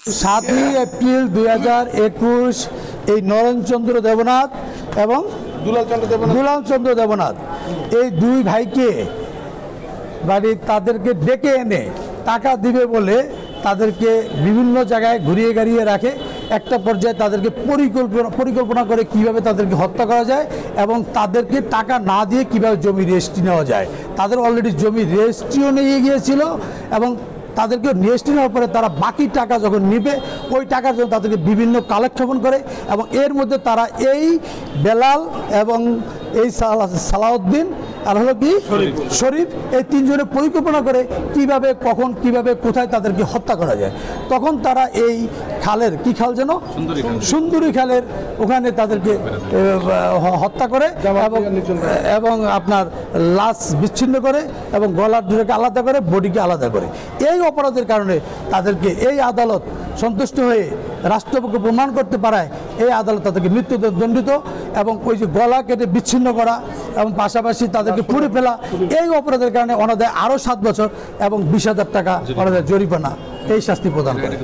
7ই April 2021 এই নরেনচন্দ্র দেবনাথ এবং দুলালচন্দ্র দেবনাথ এই দুই ভাইকে তাদেরকে ডেকে এনে টাকা দিবে বলে তাদেরকে বিভিন্ন জায়গায় ঘুরিয়ে গাড়িয়ে রাখে। একটা পর্যায়ে তাদেরকে পরিকল্পনা করে কিভাবে তাদেরকে হত্যা করা যায় এবং তাদেরকে টাকা না দিয়ে কিভাবে জমি রেজিস্ট্রি নেওয়া যায়। তাদের অলরেডি জমি রেজিস্ট্রিও নিয়ে গিয়েছিল এবং তাদেরকে রেজিস্ট্রি নেওয়ার পরে তারা বাকি টাকা যখন নিবে ওই টাকার জন্য তাদেরকে বিভিন্ন কালেকশন করে এবং এর মধ্যে তারা এই বেলাল এবং এই সালাউদ্দিন আর হলো কি শরীফ এই তিনজনের পরিকল্পনা করে কিভাবে কখন কিভাবে কোথায় তাদেরকে হত্যা করা যায়। তখন তারা এই খালের কি খাল যেন সুন্দরী খালের ওখানে তাদেরকে হত্যা করে এবং আপনার লাশ বিচ্ছিন্ন করে এবং গলার দুটোকে আলাদা করে বডিকে আলাদা করে। এই অপরাধের কারণে তাদেরকে এই আদালত সন্তুষ্ট হয়ে রাষ্ট্রপক্ষে প্রমাণ করতে পারায় এই আদালত তাদেরকে মৃত্যুদণ্ডিত এবং ওই যে গলা কেটে বিচ্ছিন্ন করা এবং পাশাপাশি তাদেরকে পুড়ে ফেলা এই অপরাধের কারণে অনাদায় আরও 7 বছর এবং 20,000 টাকা অনাদায় জরিমানা এই শাস্তি প্রদান করে।